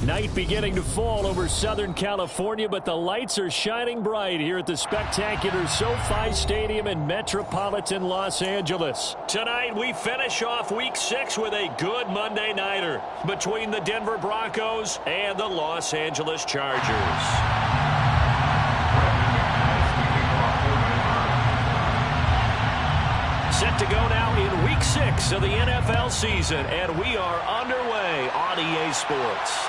Night beginning to fall over Southern California, but the lights are shining bright here at the spectacular SoFi Stadium in metropolitan Los Angeles. Tonight, we finish off Week 6 with a good Monday nighter between the Denver Broncos and the Los Angeles Chargers. Set to go now in Week 6 of the NFL season, and we are underway on EA Sports.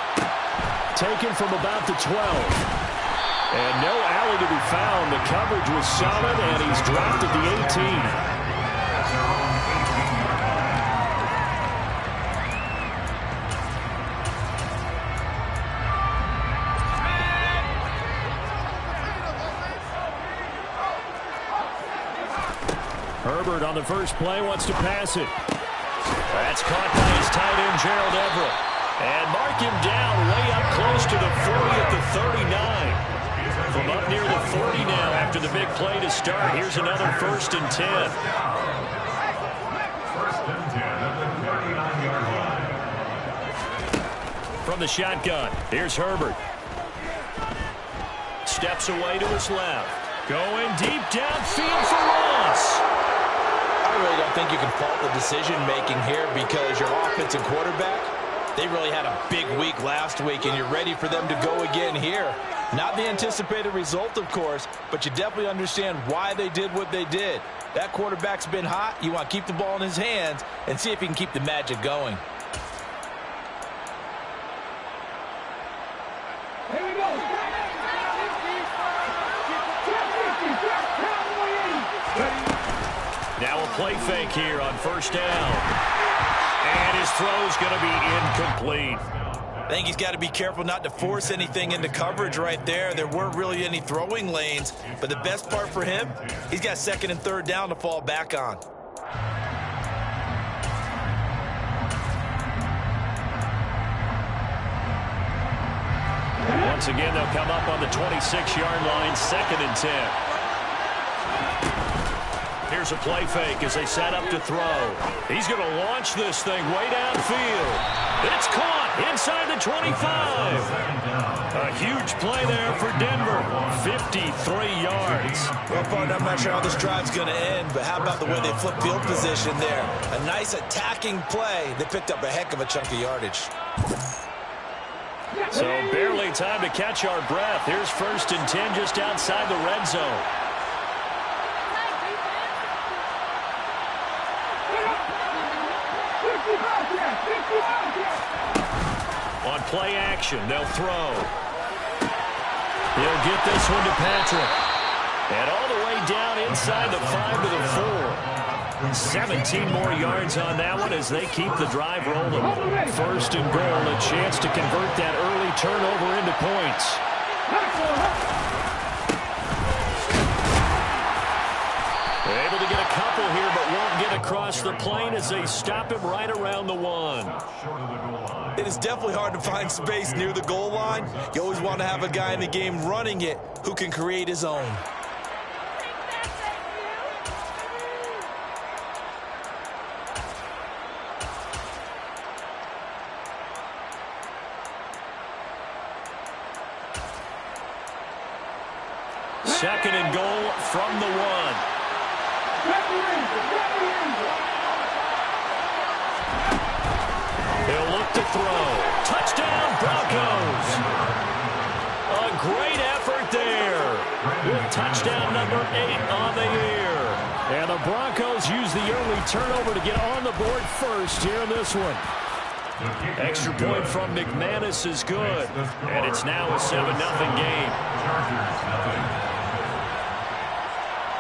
Taken from about the 12. And no alley to be found. The coverage was solid, and he's dropped at the 18. Herbert on the first play wants to pass it. That's caught by his tight end, Gerald Everett. And mark him down way up close to the 40 at the 39. From up near the 40 now after the big play to start. Here's another 1st and 10. From the shotgun, here's Herbert. Steps away to his left. Going deep downfield for Ross. I really don't think you can fault the decision-making here because your offensive quarterback, they really had a big week last week, and you're ready for them to go again here. Not the anticipated result, of course, but you definitely understand why they did what they did. That quarterback's been hot. You want to keep the ball in his hands and see if he can keep the magic going. Here we go. Now a play fake here on 1st down. And his throw's going to be incomplete. I think he's got to be careful not to force anything into coverage right there. There weren't really any throwing lanes, but the best part for him, he's got 2nd and 3rd down to fall back on. Once again, they'll come up on the 26-yard line, 2nd and 10. Here's a play fake as they set up to throw. He's going to launch this thing way downfield. It's caught inside the 25. A huge play there for Denver. 53 yards. Well, partner, I'm not sure how this drive's going to end, but how about the way they flip field position there? A nice attacking play. They picked up a heck of a chunk of yardage. So barely time to catch our breath. Here's 1st and 10 just outside the red zone. On play action, they'll throw. He'll get this one to Patrick. And all the way down inside the 5 to the 4. 17 more yards on that one as they keep the drive rolling. 1st and goal, a chance to convert that early turnover into points. They're able to get a couple here, but won't get across the plane as they stop him right around the 1. It is definitely hard to find space near the goal line. You always want to have a guy in the game running it who can create his own. Second and goal from the 1. He'll look to throw. Touchdown, Broncos. A great effort there. With touchdown number 8 on the year. And the Broncos use the early turnover to get on the board first here in this one. Extra point from McManus is good. And it's now a 7-0 game.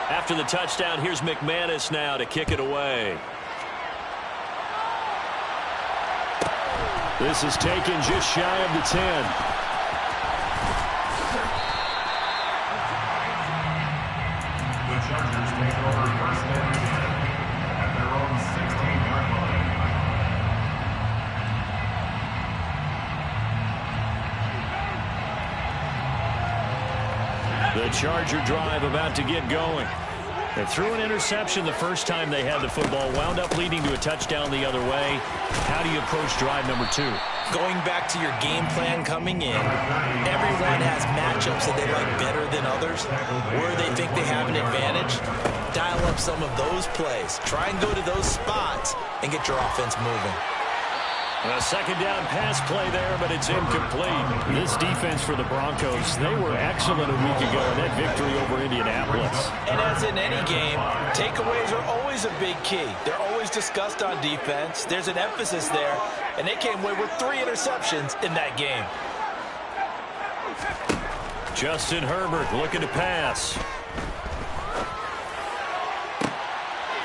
After the touchdown, here's McManus now to kick it away. This is taken just shy of the 10. The Chargers take over 1st and 10 at their own 16-yard line. The Charger drive about to get going. They threw an interception the first time they had the football, wound up leading to a touchdown the other way. How do you approach drive number 2? Going back to your game plan coming in, everyone has matchups that they like better than others, where they think they have an advantage. Dial up some of those plays. Try and go to those spots and get your offense moving. A second down pass play there, but it's incomplete. This defense for the Broncos, they were excellent a week ago in that victory over Indianapolis. And as in any game, takeaways are always a big key. They're always discussed on defense. There's an emphasis there, and they came away with 3 interceptions in that game. Justin Herbert looking to pass.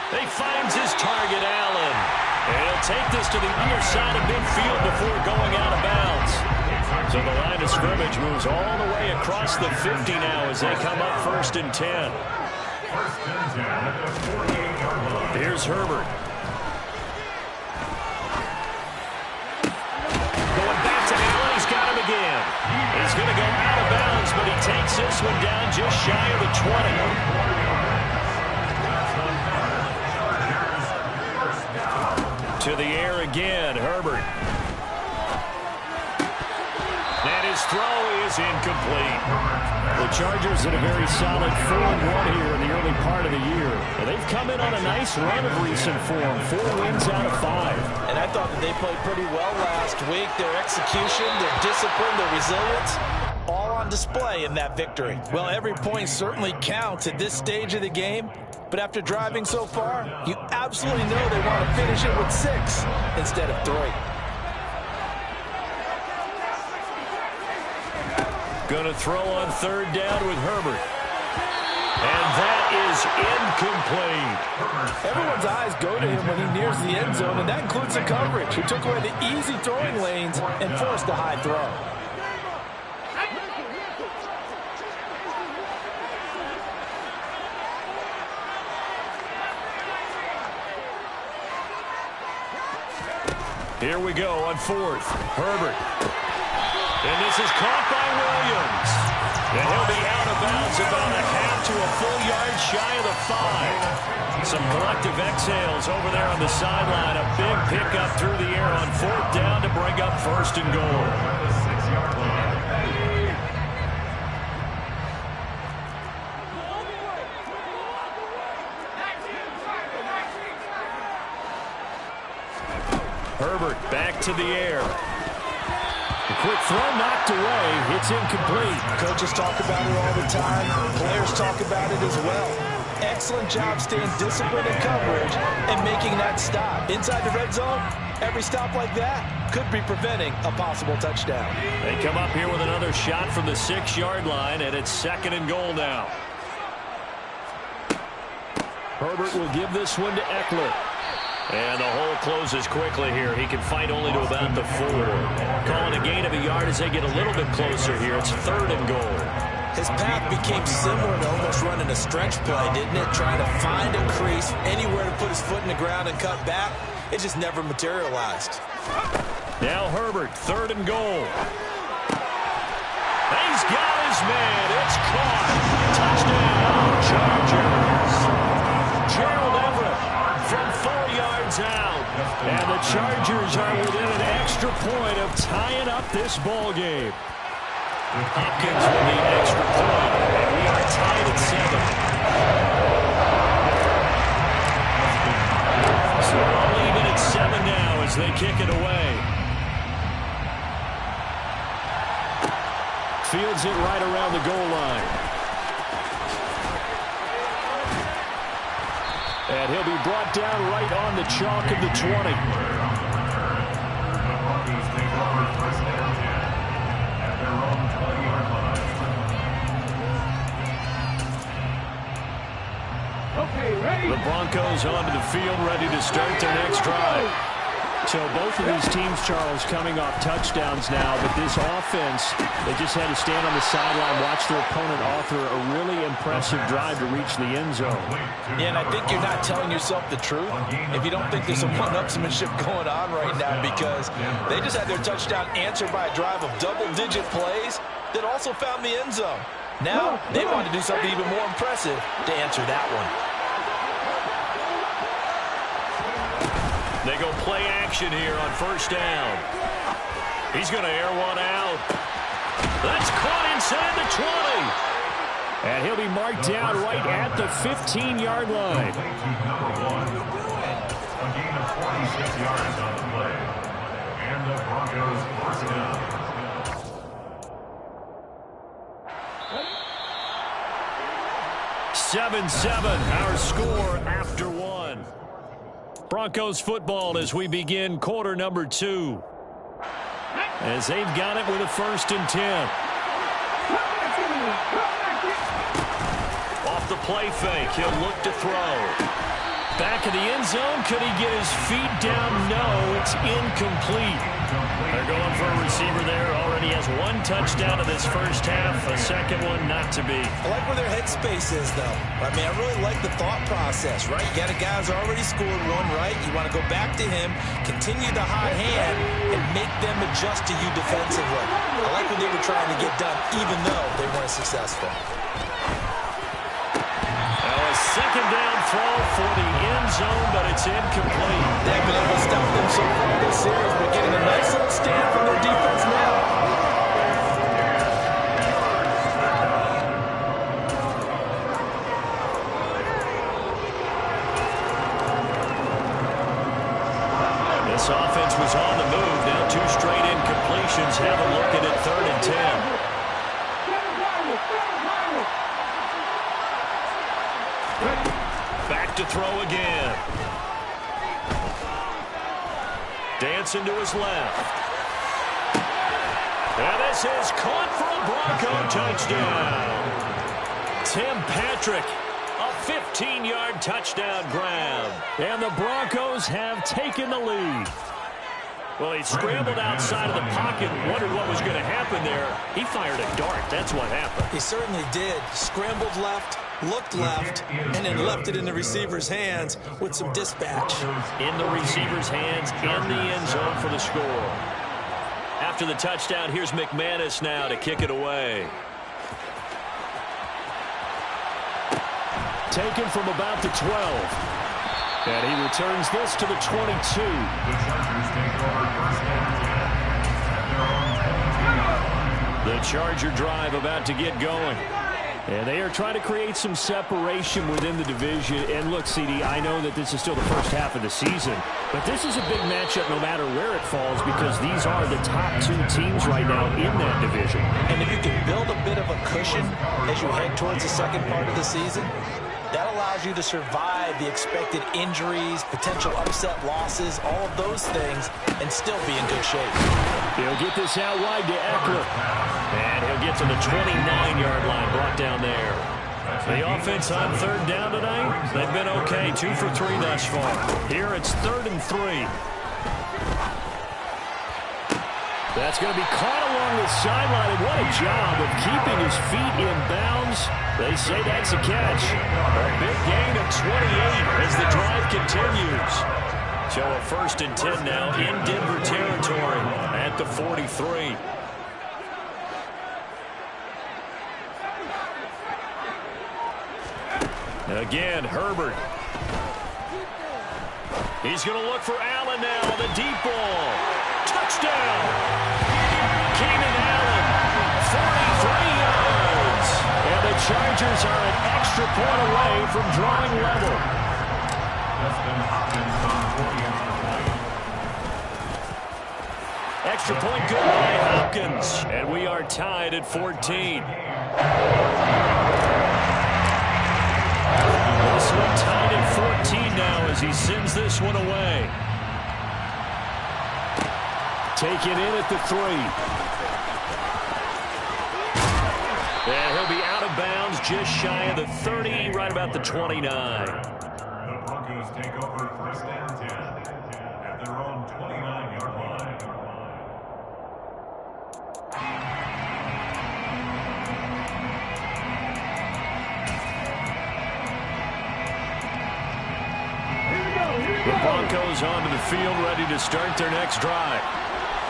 He finds his target, Allen. And he'll take this to the near side of midfield before going out of bounds. So the line of scrimmage moves all the way across the 50 now as they come up 1st and 10. Here's Herbert. Going back to Allen. He's got him again. He's going to go out of bounds, but he takes this one down just shy of the 20. To the air again, Herbert. And his throw is incomplete. The Chargers in a very solid 4-1 here in the early part of the year. And they've come in on a nice run of recent form, 4 wins out of 5. And I thought that they played pretty well last week. Their execution, their discipline, their resilience, all on display in that victory. Well, every point certainly counts at this stage of the game. But after driving so far, you absolutely know they want to finish it with 6 instead of 3. Going to throw on 3rd down with Herbert. And that is incomplete. Everyone's eyes go to him when he nears the end zone, and that includes the coverage, who took away the easy throwing lanes and forced a high throw. Here we go on 4th. Herbert. And this is caught by Williams. And he'll be out of bounds about a half to a full yard shy of the 5. Some collective exhales over there on the sideline. A big pickup through the air on 4th down to bring up 1st and goal. Herbert back to the air. A quick throw knocked away. It's incomplete. Coaches talk about it all the time. Players talk about it as well. Excellent job staying disciplined in coverage and making that stop. Inside the red zone, every stop like that could be preventing a possible touchdown. They come up here with another shot from the 6-yard line, and it's 2nd and goal now. Herbert will give this one to Eckler. And the hole closes quickly here. He can fight only to about the 4. Calling a gain of a yard as they get a little bit closer here. It's 3rd and goal. His path became similar to almost running a stretch play, didn't it? Trying to find a crease, anywhere to put his foot in the ground and cut back. It just never materialized. Now Herbert, 3rd and goal. He's got his man. It's caught. Touchdown, Chargers. Gerald Everett from 4 yards out. And the Chargers are within an extra point of tying up this ball game. Hopkins will need extra point, and we are tied at 7. So all even at 7 now as they kick it away. Fields it right around the goal line. And he'll be brought down right on the chalk of the 20. The Broncos onto the field, ready to start their next drive. So both of these teams, Charles, coming off touchdowns now, but this offense, they just had to stand on the sideline, watch their opponent author a really impressive drive to reach the end zone. Yeah, and I think you're not telling yourself the truth if you don't think there's some one-upsmanship going on right now, because they just had their touchdown answered by a drive of double-digit plays that also found the end zone. Now, they want to do something even more impressive to answer that one. They go play action here on first down. He's going to air one out. That's caught inside the 20. And he'll be marked down right at the 15-yard line. A gain of 46 yards on the play. And the Broncos first down. 7-7, our score after one. Broncos football as we begin quarter number 2. As they've got it with a 1st and 10. Off the play fake, he'll look to throw. Back of the end zone, could he get his feet down? No, it's incomplete. They're going for a receiver there. Already has 1 touchdown in this first half. A second one not to be. I like where their headspace is, though. I mean, I really like the thought process, right? You got a guy who's already scored 1, right? You want to go back to him, continue the hot hand, and make them adjust to you defensively. I like what they were trying to get done, even though they weren't successful. A second down throw for the end zone, but it's incomplete. They've been able to stop them so far this series. We're getting a nice little stand from their defense now. This offense was on the move. Now 2 straight incompletions. Have a look at it, 3rd and 10. Back to throw again. Dancing to his left. And this is caught for a Bronco touchdown. Tim Patrick, a 15-yard touchdown grab. And the Broncos have taken the lead. Well, he scrambled outside of the pocket, wondered what was going to happen there. He fired a dart. That's what happened. He certainly did. Scrambled left, looked left, and then left it in the receiver's hands with some dispatch. In the receiver's hands, in the end zone for the score. After the touchdown, here's McManus now to kick it away. Taken from about the 12. And he returns this to the 22. The Chargers take over first and 10 at their own 22-yard line. The Charger drive about to get going. And they are trying to create some separation within the division. And look, CD, I know that this is still the first half of the season, but this is a big matchup no matter where it falls because these are the top 2 teams right now in that division. And if you can build a bit of a cushion as you head towards the second part of the season, that allows you to survive the expected injuries, potential upset losses, all of those things, and still be in good shape. He'll get this out wide to Eckler. And he'll get to the 29-yard line, brought down there. The offense on 3rd down tonight, they've been okay, 2 for 3 thus far. Here it's 3rd and 3. That's going to be caught along the sideline, and what a job of keeping his feet in bounds. They say that's a catch. A big gain of 28 as the drive continues. So a 1st and 10 now in Denver territory at the 43. Again, Herbert. He's going to look for Allen now on the deep ball. Touchdown! Keenan Allen, 43 yards. And the Chargers are an extra point away from drawing level. Extra point good by Hopkins. And we are tied at 14. This one tied at 14 now as he sends this one away. Taken in at the 3. And he'll be out of bounds just shy of the 30, right about the 29. The Broncos take over first and 10 at their own 29-yard line. The Broncos onto the field, ready to start their next drive.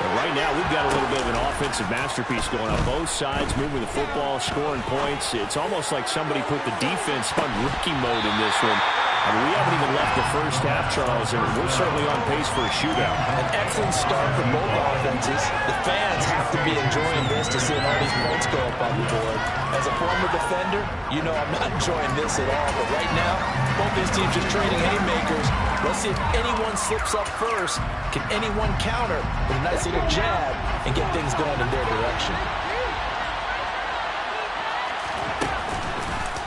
And right now, we've got a little bit of an offensive masterpiece going on both sides, moving the football, scoring points. It's almost like somebody put the defense on rookie mode in this one. I mean, we haven't even left the first half, Charles, and we're certainly on pace for a shootout. An excellent start for both offenses. The fans have to be enjoying this to see all these points go up on the board. As a former defender, you know I'm not enjoying this at all. But right now, both these teams just trading haymakers. Let's see if anyone slips up first. Can anyone counter with a nice little jab and get things going in their direction?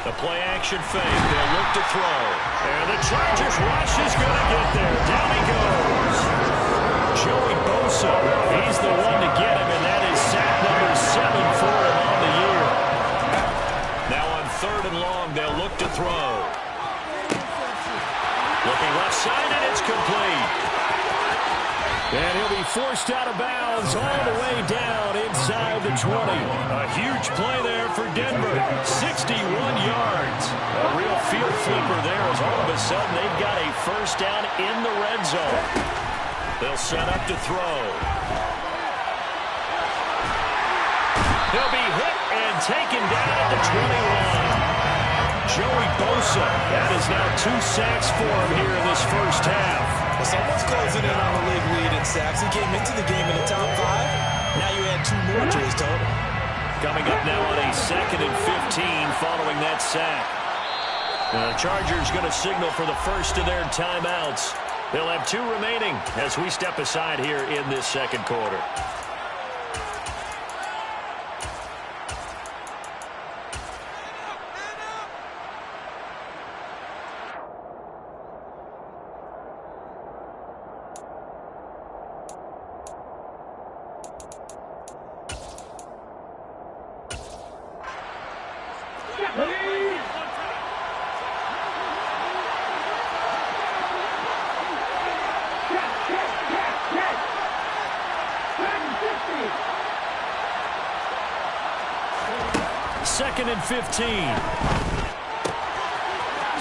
The play-action fake. They'll look to throw. And the Chargers rush is going to get there. Down he goes. Joey Bosa. He's the one to get him, and that is sack number 7 for him on the year. Now on 3rd and long, they'll look to throw. Looking left side, and it's complete. And he'll be forced out of bounds all the way down inside the 20. A huge play there for Denver. 61 yards. A real field flipper there as all of a sudden they've got a first down in the red zone. They'll set up to throw. He'll be hit and taken down at the 20 line. Joey Bosa. That is now 2 sacks for him here in this first half. Well, someone's closing in on the league lead in sacks. He came into the game in the top 5. Now you add 2 more to his total. Coming up now on a 2nd and 15 following that sack. The Chargers going to signal for the first of their timeouts. They'll have 2 remaining as we step aside here in this second quarter. Second and 15.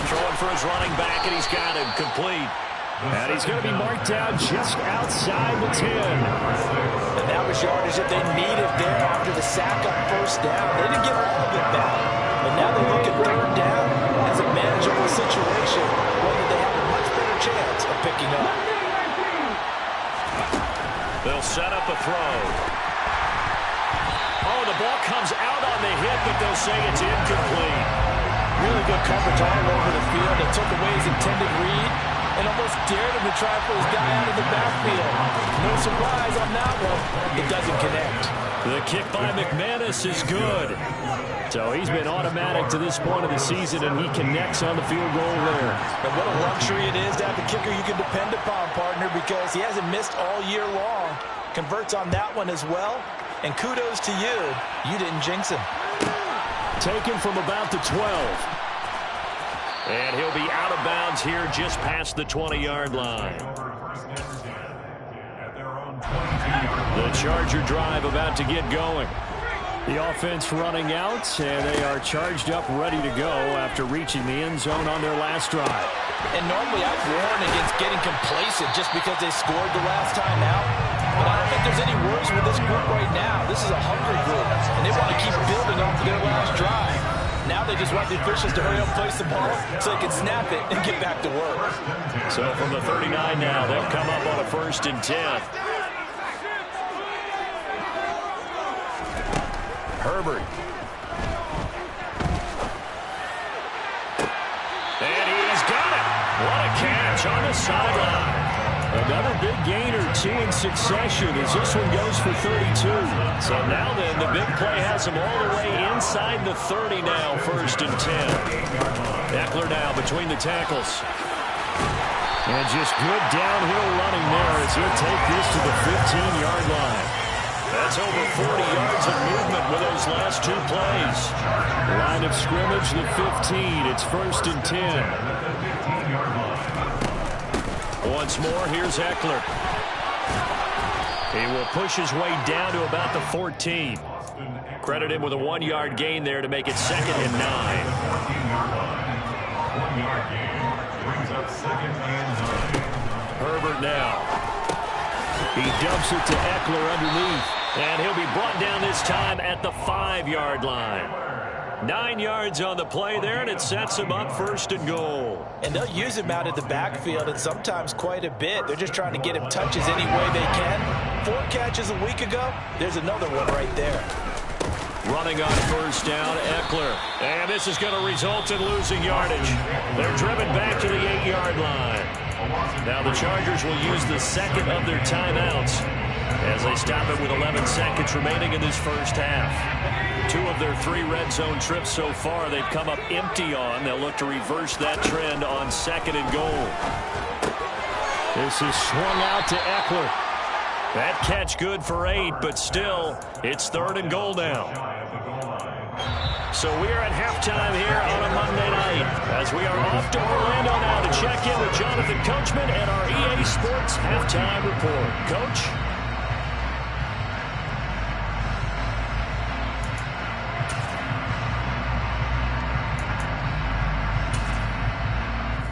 Throwing for his running back, and he's got him complete. And he's going to be marked down just outside the 10. And that was yardage that they needed there after the sack on first down. They didn't get all of it back. But now they look at 3rd down as a manageable situation, one that they have a much better chance of picking up. They'll set up a throw. Oh, the ball comes out on the hit, but they'll say it's incomplete. Really good coverage all over the field. They took away his intended read and almost dared him to try for his guy out of the backfield. No surprise on that one. It doesn't connect. The kick by McManus is good. So he's been automatic to this point of the season, and he connects on the field goal there. And what a luxury it is to have a kicker you can depend upon, partner, because he hasn't missed all year long. Converts on that one as well. And kudos to you. You didn't jinx him. Taken from about the 12. And he'll be out of bounds here just past the 20-yard line. The Charger drive about to get going. The offense running out, and they are charged up, ready to go after reaching the end zone on their last drive. And normally I've warned against getting complacent just because they scored the last time out. But I don't think there's any worries with this group right now. This is a hungry group, and they want to keep building off of their last drive. Now they just want the officials to hurry up, place the ball, so they can snap it and get back to work. So from the 39 now, they'll come up on a 1st and 10. Herbert. And he's got it. What a catch on the sideline. Another big gain or 2 in succession as this one goes for 32. So now then, the big play has him all the way inside the 30 now, 1st and 10. Eckler now between the tackles. And just good downhill running there as he'll take this to the 15-yard line. That's over 40 yards of movement with those last 2 plays. Line of scrimmage, the 15. It's 1st and 10. Once more, here's Eckler. He will push his way down to about the 14. Credit him with a 1-yard gain there to make it 2nd and 9. 1-yard gain brings up 2nd and 9. Herbert now. He dumps it to Eckler underneath. And he'll be brought down this time at the 5-yard line. 9 yards on the play there, and it sets him up 1st and goal. And they'll use him out of the backfield, and sometimes quite a bit. They're just trying to get him touches any way they can. 4 catches a week ago. There's another one right there. Running on 1st down, Eckler. And this is going to result in losing yardage. They're driven back to the 8-yard line. Now the Chargers will use the second of their timeouts as they stop it with 11 seconds remaining in this first half. 2 of their 3 red zone trips so far they've come up empty on. They'll look to reverse that trend on 2nd and goal. This is swung out to Eckler. That catch good for 8, but still, it's 3rd and goal now. So we are at halftime here on a Monday night as we are off to Orlando now to check in with Jonathan Coachman and our EA Sports Halftime Report. Coach?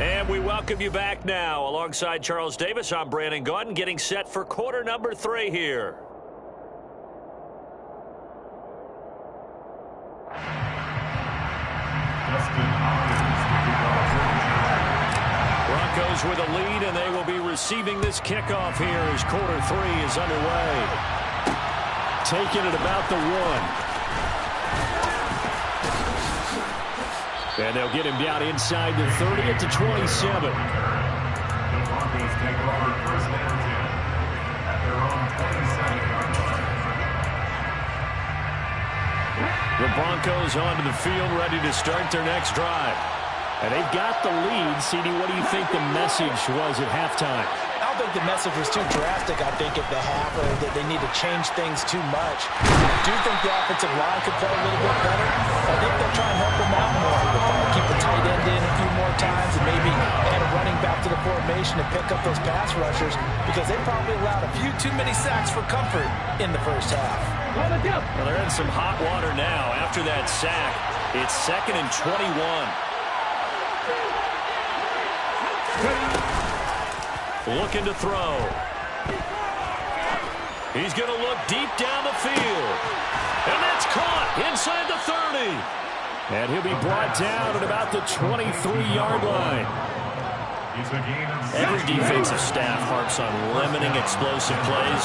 And we welcome you back now. Alongside Charles Davis, I'm Brandon Gaudin, getting set for quarter number 3 here. Broncos with a lead, and they will be receiving this kickoff here as quarter 3 is underway. Taking it about the 1. And they'll get him down inside the 30 at the 27. The Broncos take over 1st and 10 at their own 27-yard line. The Broncos onto the field, ready to start their next drive. And they've got the lead. CD, what do you think the message was at halftime? I don't think the message was too drastic, I think, at the half, or that they need to change things too much. I do think the offensive line could play a little bit better. I think they'll try and help them out more. They'll keep the tight end in a few more times and maybe add a running back to the formation to pick up those pass rushers because they probably allowed a few too many sacks for comfort in the first half. Well, they're in some hot water now. After that sack, it's 2nd and 21. Looking to throw. He's going to look deep down the field. And that's caught inside the 30. And he'll be brought down at about the 23-yard line. Every defensive staff harps on limiting explosive plays.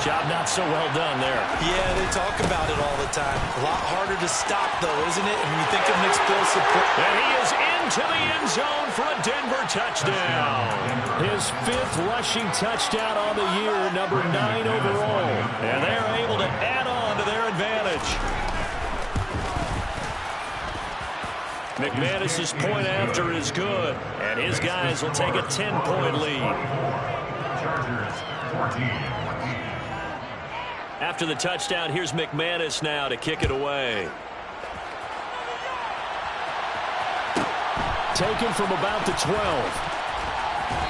Job not so well done there. Yeah, they talk about it all the time. A lot harder to stop, though, isn't it? And when you think of an explosive play. And he is into the end zone for a Denver touchdown. His 5th rushing touchdown on the year, number 9 overall. And they're able to add on to their advantage. McManus's point after is good, and his guys will take a 10-point lead. Chargers 14. After the touchdown, here's McManus now to kick it away. Taken from about the 12.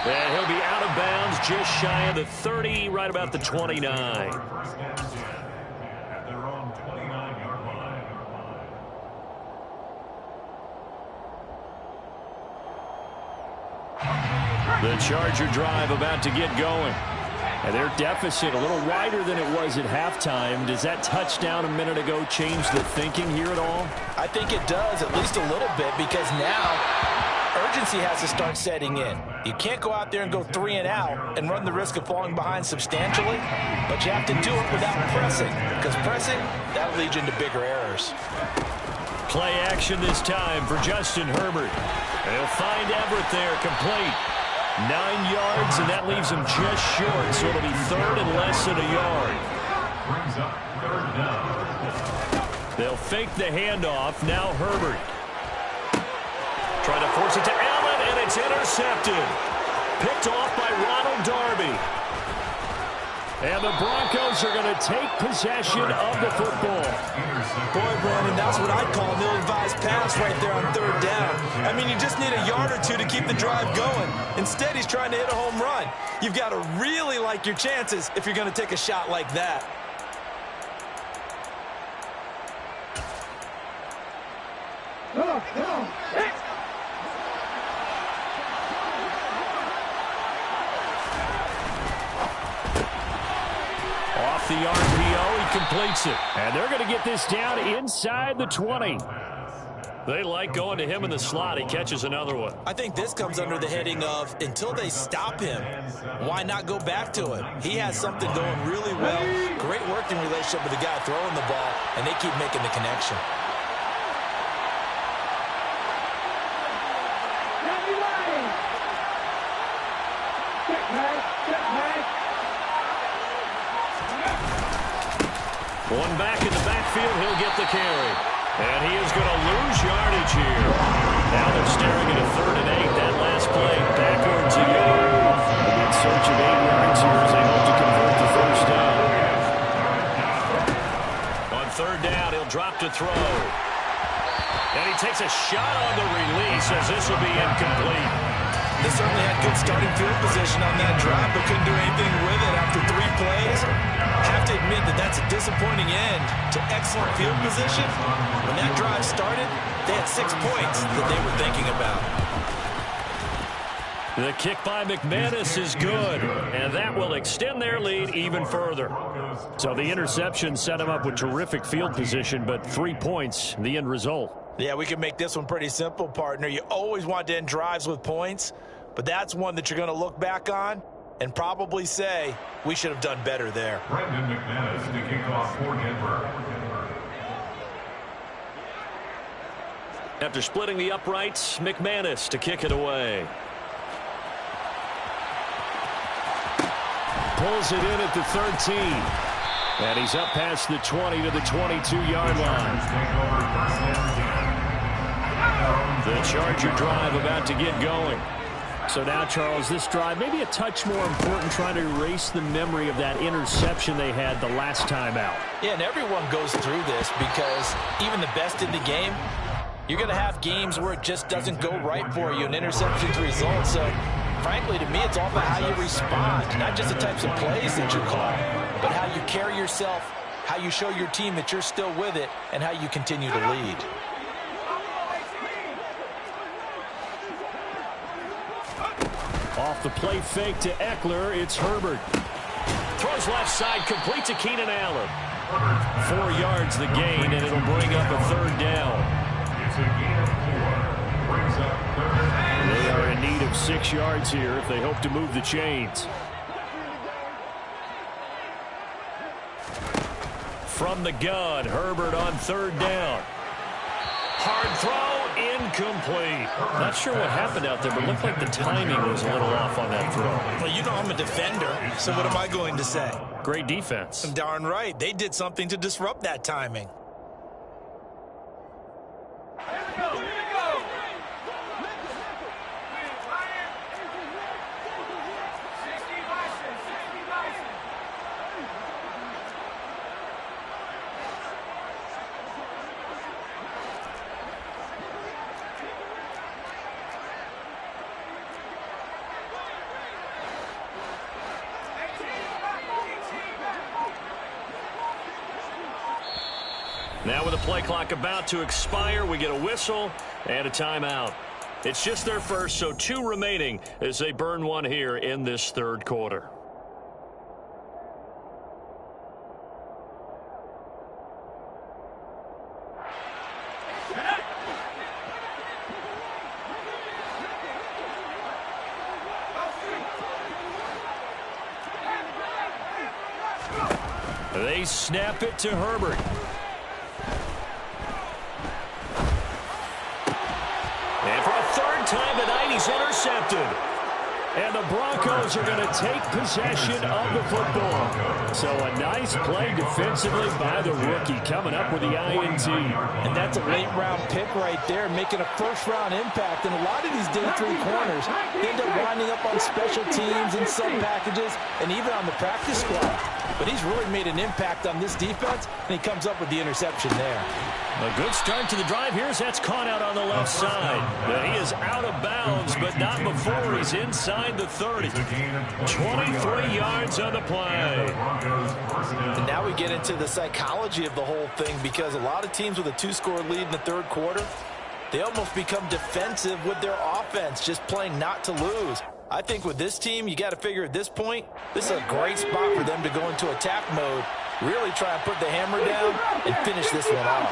And he'll be out of bounds just shy of the 30, right about the 29. 1st and 10 at their own 29-yard line. The Charger drive about to get going. And their deficit a little wider than it was at halftime. Does that touchdown a minute ago change the thinking here at all? I think it does, at least a little bit, because now urgency has to start setting in. You can't go out there and go 3 and out and run the risk of falling behind substantially, but you have to do it without pressing, because pressing, that'll lead you into bigger errors. Play action this time for Justin Herbert. And he'll find Everett there, complete. 9 yards, and that leaves him just short, so it'll be 3rd and less than a yard. Brings up 3rd down. They'll fake the handoff. Now Herbert. Trying to force it to Allen, and it's intercepted. Picked off by Ronald Darby. And the Broncos are going to take possession of the football. Boy, Brandon, that's what I'd call an ill-advised pass right there on 3rd down. I mean, you just need a yard or 2 to keep the drive going. Instead, he's trying to hit a home run. You've got to really like your chances if you're going to take a shot like that. Off the RPO, he completes it. And they're going to get this down inside the 20. They like going to him in the slot. He catches another one. I think this comes under the heading of until they stop him, why not go back to it? He has something going really well. Great working relationship with the guy throwing the ball, and they keep making the connection. One back in the backfield, he'll get the carry. And he is going to lose yardage here. Now they're staring at a 3rd and 8. That last play, backwards a yard. In search of 8 yards here as they hope to convert the first down. On 3rd down, he'll drop to throw. And he takes a shot on the release as this will be incomplete. They certainly had good starting field position on that drive, but couldn't do anything with it after 3 plays. Have to admit that that's a disappointing end to excellent field position. When that drive started, they had 6 points that they were thinking about. The kick by McManus is good, and that will extend their lead even further. So the interception set him up with terrific field position, but 3 points, the end result. Yeah, we can make this one pretty simple, partner. You always want to end drives with points, but that's one that you're going to look back on and probably say, we should have done better there. Brandon McManus to kick off for Denver. After splitting the uprights, McManus to kick it away. Pulls it in at the 13. And he's up past the 20 to the 22-yard line. The Charger drive about to get going. So now, Charles, this drive maybe a touch more important, trying to erase the memory of that interception they had the last time out. Yeah, and everyone goes through this because even the best in the game, you're going to have games where it just doesn't go right for you, and interceptions result. So, frankly, to me, it's all about how you respond, not just the types of plays that you call, but how you carry yourself, how you show your team that you're still with it, and how you continue to lead. Off the play fake to Eckler, it's Herbert. Throws left side, complete to Keenan Allen. 4 yards the gain, and it'll bring up a 3rd down. It's a gain of 4. Brings up 3rd. They are in need of 6 yards here if they hope to move the chains. From the gun, Herbert on 3rd down. Hard throw, incomplete. Not sure what happened out there, but looked like the timing was a little off on that throw. Well, you know I'm a defender, so what am I going to say? Great defense. Darn right. They did something to disrupt that timing. Now with the play clock about to expire, we get a whistle and a timeout. It's just their first, so 2 remaining as they burn one here in this 3rd quarter. They snap it to Herbert. And for a 3rd time tonight, he's intercepted. And the Broncos are going to take possession of the football. So a nice play defensively by the rookie, coming up with the INT. And that's a late-round pick right there, making a first-round impact. And a lot of these day 3 corners end up winding up on special teams and sub-packages and even on the practice squad. But he's really made an impact on this defense, and he comes up with the interception there. A good start to the drive here as that's caught out on the left side. He is out of bounds, but not before he's inside the 30. 23 yards on the play. And now we get into the psychology of the whole thing, because a lot of teams with a 2-score lead in the 3rd quarter, they almost become defensive with their offense, just playing not to lose. I think with this team, you got to figure at this point, this is a great spot for them to go into attack mode, really try and put the hammer down and finish this one off.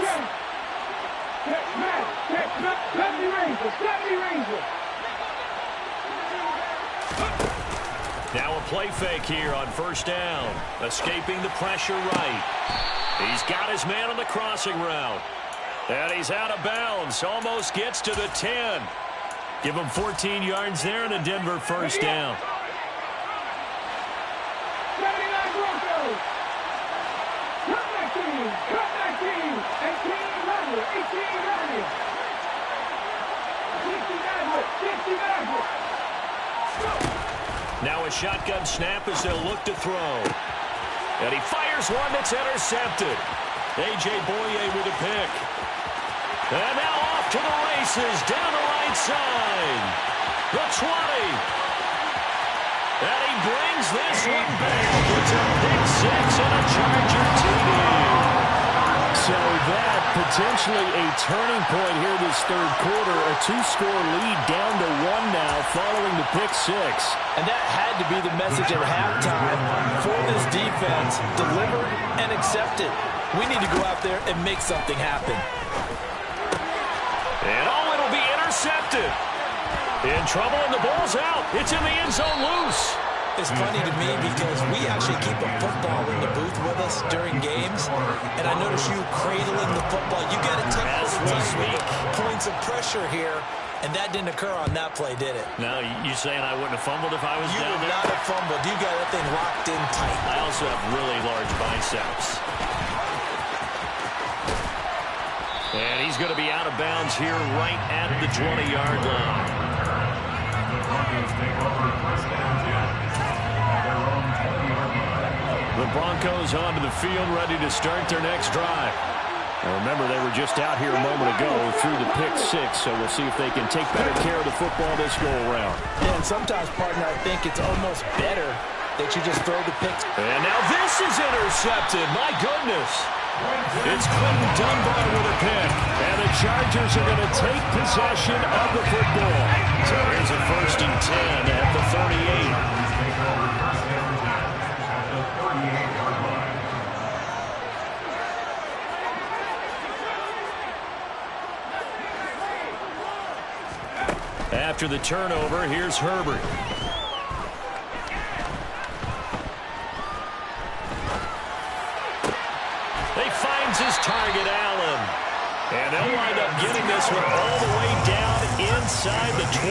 Now a play fake here on first down. Escaping the pressure right. He's got his man on the crossing route. And he's out of bounds. Almost gets to the 10. Give him 14 yards there and a Denver first down. Now a shotgun snap as they'll look to throw. And he fires one that's intercepted. A.J. Boye with a pick. And now off to the races down the right side. The 20. And he brings this one back. It's a pick six and a Charger TD. So that potentially a turning point here this third quarter. A two-score lead down to one now following the pick six. And that had to be the message at halftime for this defense. Deliver and accept it. We need to go out there and make something happen. And it'll be intercepted. In trouble and the ball's out. It's in the end zone loose. It's funny to me because we actually keep a football in the booth with us during games, and I notice you cradling the football. You got to take points of pressure here, and that didn't occur on that play, did it? No, you saying I wouldn't have fumbled if I was down there? You would not have fumbled. You got that thing locked in tight. I also have really large biceps. And he's going to be out of bounds here right at the 20-yard line. The Broncos take over first down 10. The Broncos onto the field, ready to start their next drive. Now remember, they were just out here a moment ago through the pick six, so we'll see if they can take better care of the football this go-around. Yeah, and sometimes, partner, I think it's almost better that you just throw the picks. And now this is intercepted. My goodness. It's Quentin Dunbar with a pick. And the Chargers are going to take possession of the football. So here's a 1st and 10 at the 38. After the turnover, here's Herbert. He finds his target, Allen. And they'll wind up getting this one all the way down inside the 20.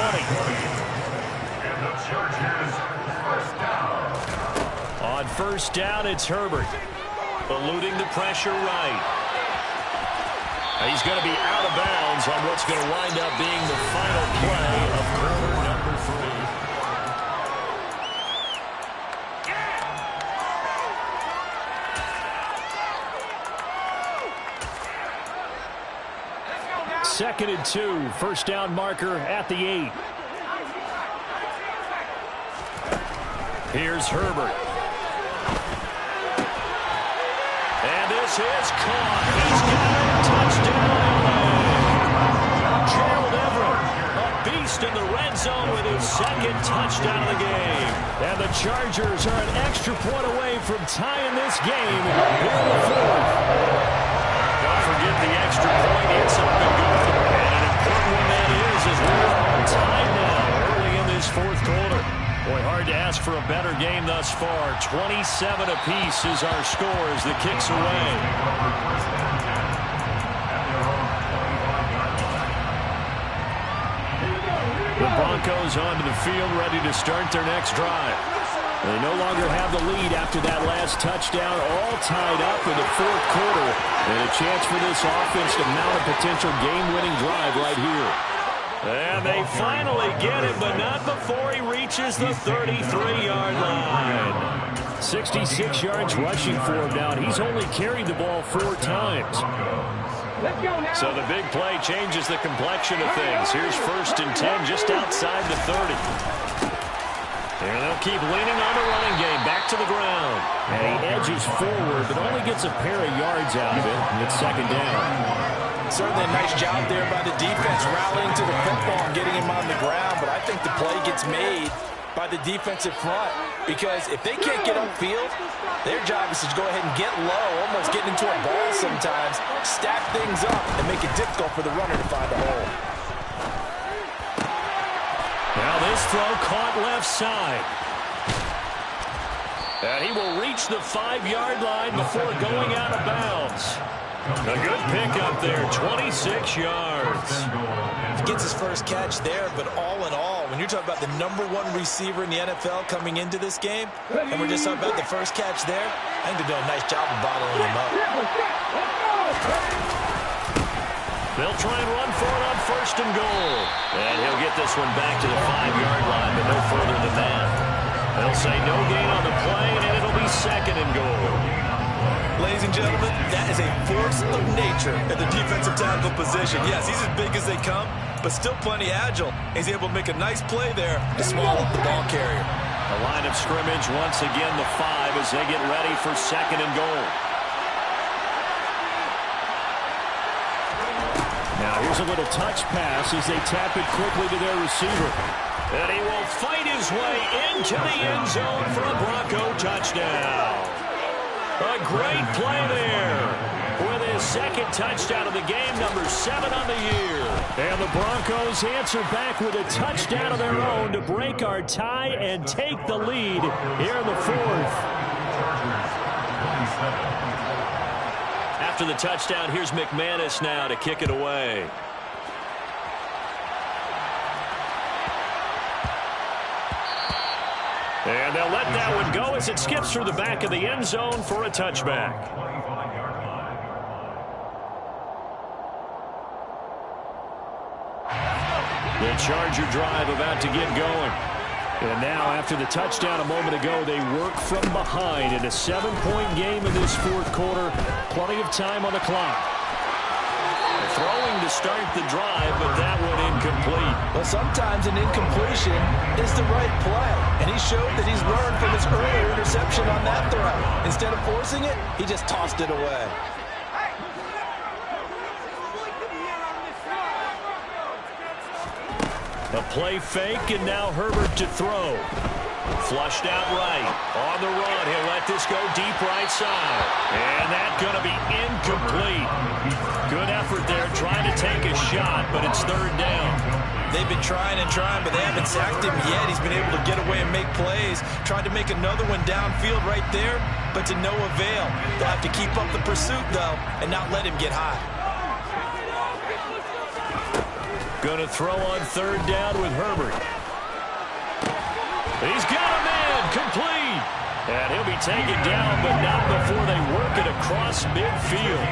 And the Chargers first down. On first down, it's Herbert. Eluding the pressure right. He's going to be out of bounds on what's going to wind up being the final play of quarter number 3. 2nd and 2, first down marker at the 8. Here's Herbert. And this is caught. He's got it. Touchdown, Gerald Everett, a beast in the red zone with his 2nd touchdown of the game. And the Chargers are an extra point away from tying this game here in the 4th. Don't forget the extra point. It's up and good. And an important one that is as we're on time now early in this 4th quarter. Boy, hard to ask for a better game thus far. 27 apiece is our score as the kicks away. The Broncos onto the field, ready to start their next drive. They no longer have the lead after that last touchdown, all tied up in the 4th quarter. And a chance for this offense to mount a potential game-winning drive right here. And they finally get him, but not before he reaches the 33-yard line. 66 yards rushing for him now, and he's only carried the ball 4 times. So the big play changes the complexion of things. Here's 1st and 10 just outside the 30. And they'll keep leaning on the running game, back to the ground. And he edges forward, but only gets a pair of yards out of it. It's 2nd down. Certainly a nice job there by the defense rallying to the football and getting him on the ground, but I think the play gets made by the defensive front, because if they can't get upfield, their job is to go ahead and get low, almost get into a ball sometimes, stack things up, and make it difficult for the runner to find a hole. Now this throw caught left side. And he will reach the 5-yard line before going out of bounds. A good pickup there, 26 yards. He gets his first catch there, but all in all, when you're talking about the #1 receiver in the NFL coming into this game, and we're just talking about the first catch there, I think they're doing a nice job of bottling him up. They'll try and run for it on 1st and goal. And he'll get this one back to the 5-yard line, but no further than that. They'll say no gain on the play, and it'll be 2nd and goal. Ladies and gentlemen, that is a force of nature at the defensive tackle position. Yes, he's as big as they come, but still plenty agile. He's able to make a nice play there to swallow up the ball carrier. The line of scrimmage, once again, the 5 as they get ready for 2nd and goal. Now here's a little touch pass as they tap it quickly to their receiver. And he will fight his way into the end zone for a Bronco touchdown. A great play there with his 2nd touchdown of the game, #7 on the year. And the Broncos answer back with a touchdown of their own to break our tie and take the lead here in the 4th. After the touchdown, here's McManus now to kick it away. And they'll let that one go as it skips through the back of the end zone for a touchback. The Charger drive about to get going. And now, after the touchdown a moment ago, they work from behind in a 7-point game in this 4th quarter. Plenty of time on the clock. Throwing to start the drive, but that one incomplete. Well, sometimes an incompletion is the right play, and he showed that he's learned from his earlier interception on that throw. Instead of forcing it, he just tossed it away. A play fake, and now Herbert to throw. Flushed out right. On the run, he'll let this go deep right side. And that's going to be incomplete. Good effort there, trying to take a shot, but it's 3rd down. They've been trying and trying, but they haven't sacked him yet. He's been able to get away and make plays. Tried to make another one downfield right there, but to no avail. They'll have to keep up the pursuit, though, and not let him get high. Going to throw on 3rd down with Herbert. He's got a man, complete. And he'll be taken down, but not before they work it across midfield.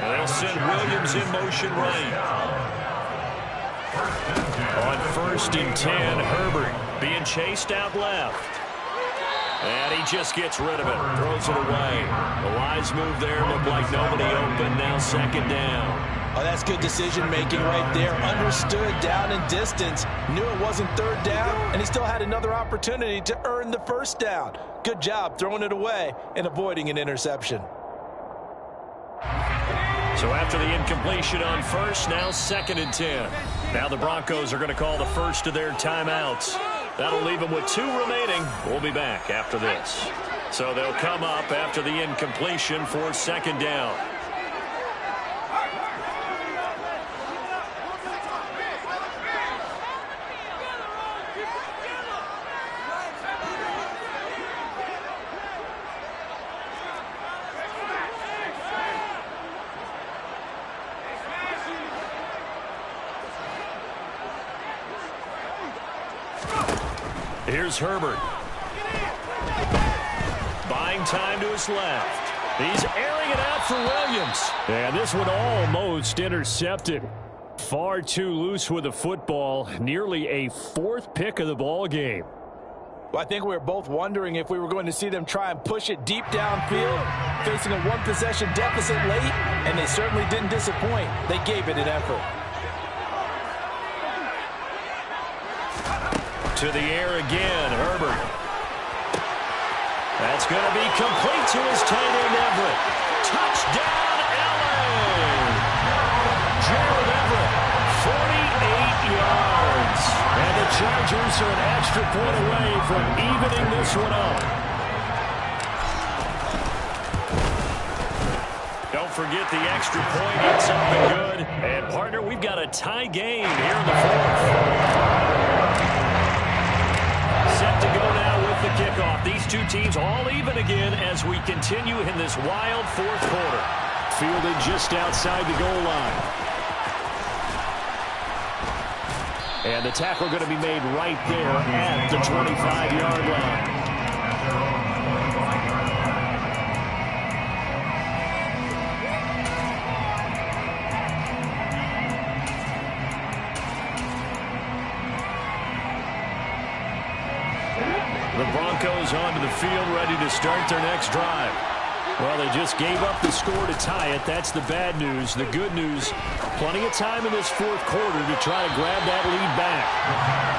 And they'll send Williams in motion right. On 1st and 10, Herbert being chased out left. And he just gets rid of it, throws it away. The wise move there, looked like nobody open, now 2nd down. Oh, that's good decision-making right there. Understood down and distance. Knew it wasn't 3rd down, and he still had another opportunity to earn the 1st down. Good job throwing it away and avoiding an interception. So after the incompletion on 1st, now 2nd and 10. Now the Broncos are going to call the first of their timeouts. That'll leave them with 2 remaining. We'll be back after this. So they'll come up after the incompletion for 2nd down. Here's Herbert. Buying time to his left. He's airing it out for Williams. And this one almost intercepted. Far too loose with the football. Nearly a 4th pick of the ball game. Well, I think we were both wondering if we were going to see them try and push it deep downfield, facing a 1-possession deficit late, and they certainly didn't disappoint. They gave it an effort. To the air again, Herbert. That's going to be complete to his tight end, Everett. Touchdown, Allen! Gerald Everett, 48 yards. And the point away from evening this one up. Don't forget the extra point. It's something good. And, partner, we've got a tie game here in the fourth. Set to go now with the kickoff. These two teams all even again as we continue in this wild fourth quarter. Fielded just outside the goal line. And the tackle going to be made right there at the 25-yard line. The Broncos onto the field, ready to start their next drive. Well, they just gave up the score to tie it. That's the bad news. The good news, plenty of time in this fourth quarter to try to grab that lead back.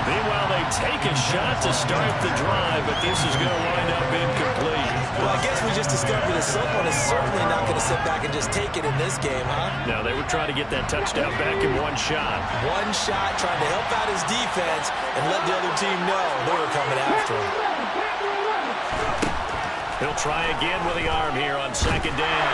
Meanwhile, they take a shot to start the drive, but this is going to wind up incomplete. Well, I guess we just discovered that someone is certainly not going to sit back and just take it in this game, huh? No, they were trying to get that touchdown back in one shot. One shot, trying to help out his defense and let the other team know they were coming after him. He'll try again with the arm here on second down.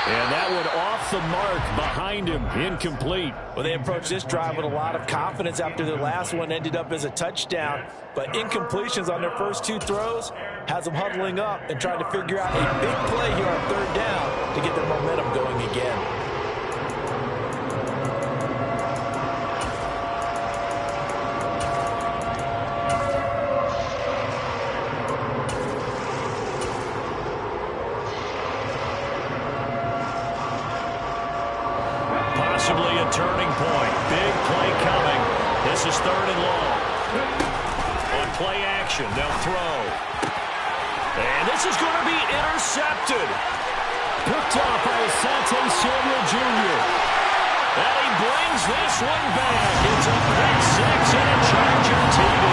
And that one off the mark behind him, incomplete. Well, they approached this drive with a lot of confidence after their last one ended up as a touchdown. But incompletions on their first two throws has them huddling up and trying to figure out a big play here on third down to get their momentum going again. Possibly a turning point. Big play coming. This is third and long. On play action, they'll throw. And this is going to be intercepted. Picked off by Asante Samuel Jr. And he brings this one back. It's a pick six and a Charger TD.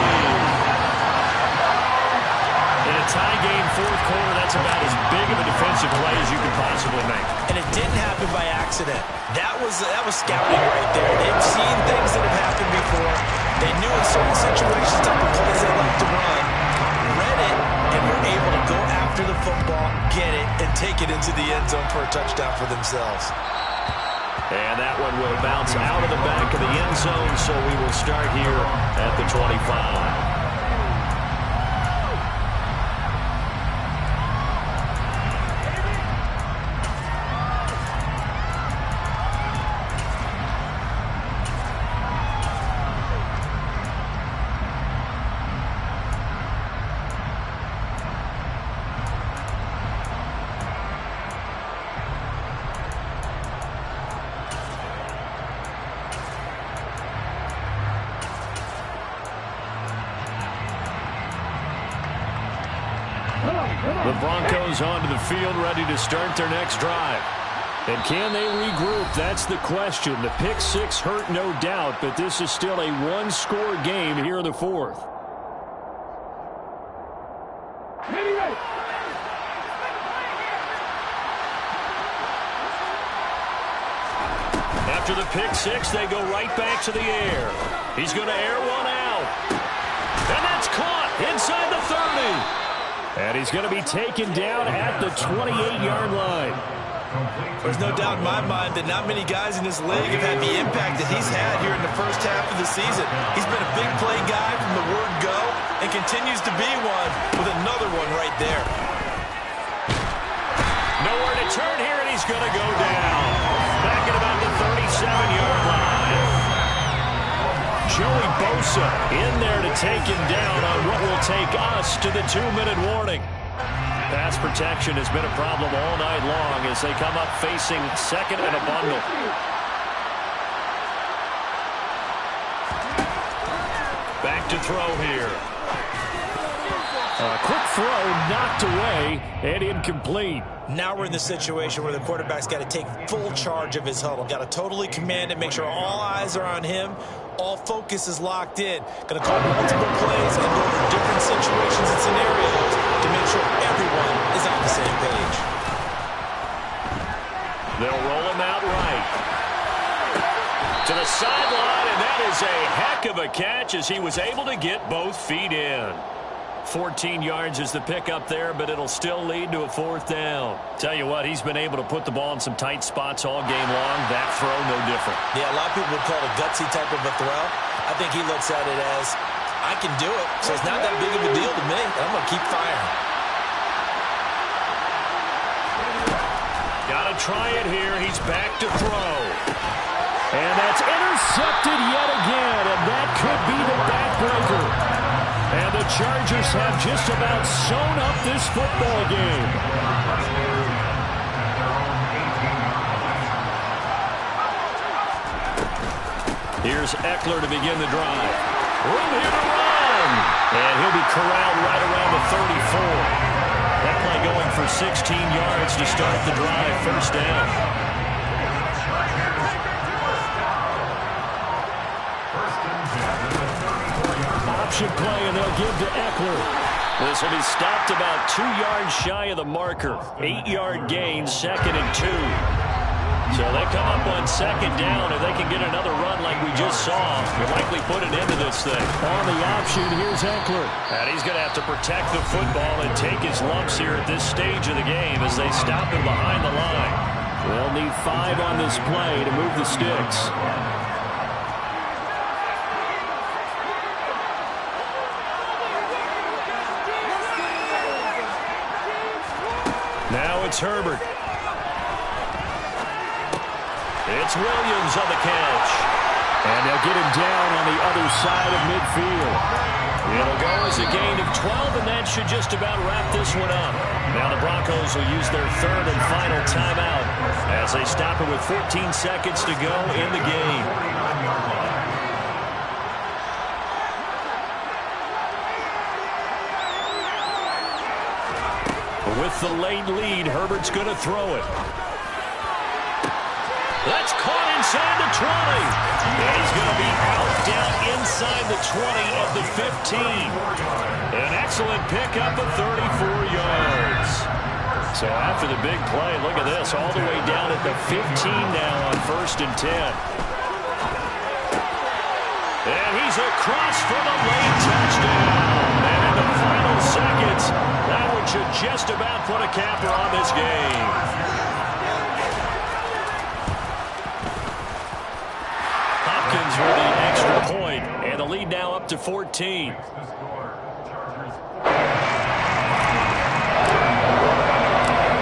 In a tie game fourth quarter, that's about as big of a defensive play as you can possibly make. And it didn't happen by accident. That was scouting right there. They've seen things that have happened before. They knew in certain situations type of plays they like to run, read it, and were able to go after the football, get it, and take it into the end zone for a touchdown for themselves. And that one will bounce out of the back of the end zone, so we will start here at the 25. The Broncos onto the field, ready to start their next drive. And can they regroup? That's the question. The pick six hurt, no doubt, but this is still a one-score game here in the fourth. After the pick six, they go right back to the air. He's going to air one out. And that's caught inside the 30. And he's going to be taken down at the 28-yard line. There's no doubt in my mind that not many guys in this league have had the impact that he's had here in the first half of the season. He's been a big play guy from the word go and continues to be one with another one right there. Nowhere to turn here, and he's going to go down. Back at about the 37-yard line. Joey Bosa in there to take him down on what will take us to the 2-minute warning. Pass protection has been a problem all night long as they come up facing second and a bundle. Back to throw here. A quick throw knocked away and incomplete. Now we're in the situation where the quarterback's got to take full charge of his huddle. Got to totally command it, make sure all eyes are on him. All focus is locked in. Going to call multiple plays and go over different situations and scenarios to make sure everyone is on the same page. They'll roll him out right. To To the sideline, and that is a heck of a catch as he was able to get both feet in. 14 yards is the pickup there, but it'll still lead to a 4th down. Tell you what, he's been able to put the ball in some tight spots all game long. That throw, no different. Yeah, a lot of people would call it a gutsy type of a throw. I think he looks at it as, I can do it, so it's not that big of a deal to me, and I'm going to keep firing. Got to try it here. He's back to throw. And that's intercepted yet again, and that could be the backbreaker. And the Chargers have just about sewn up this football game. Here's Eckler to begin the drive. Room here to run. And he'll be corralled right around the 34. That play going for 16 yards to start the drive. 1st down. Option play, and they'll give to Eckler. This will be stopped about 2 yards shy of the marker. 8-yard gain, 2nd and 2. So they come up on 2nd down. If they can get another run like we just saw, they'll likely put an end to this thing. On the option, here's Eckler. And he's going to have to protect the football and take his lumps here at this stage of the game as they stop him behind the line. They'll need 5 on this play to move the sticks. Now it's Herbert. It's Williams on the catch. And they'll get him down on the other side of midfield. It'll go as a gain of 12, and that should just about wrap this one up. Now the Broncos will use their 3rd and final timeout as they stop it with 14 seconds to go in the game. With the late lead, Herbert's going to throw it. That's caught inside the 20. And he's going to be out down inside the 20 of the 15. An excellent pickup of 34 yards. So after the big play, look at this, all the way down at the 15 now on 1st and 10. And he's across for the late touchdown. And in the final seconds, that one should just about put a capper on this game. Hopkins with the extra point, and the lead now up to 14.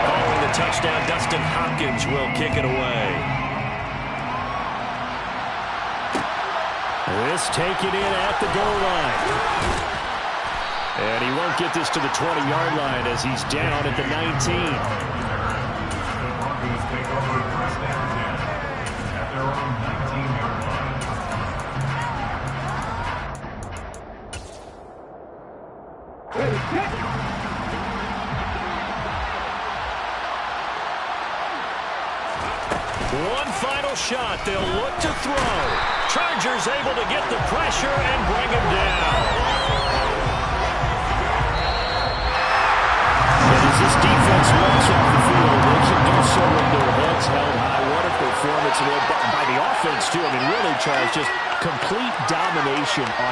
Following the touchdown, Dustin Hopkins will kick it away. This taken in at the goal line. And he won't get this to the 20-yard line as he's down at the 19. The Broncos take over 1st and 10 at their own 19-yard line. One final shot. They'll look to throw. Chargers able to get the pressure and bring him down. And as this defense walks off the field, they can do so with their heads held high. What a performance by the offense, too. I mean, really, Charles, just complete domination on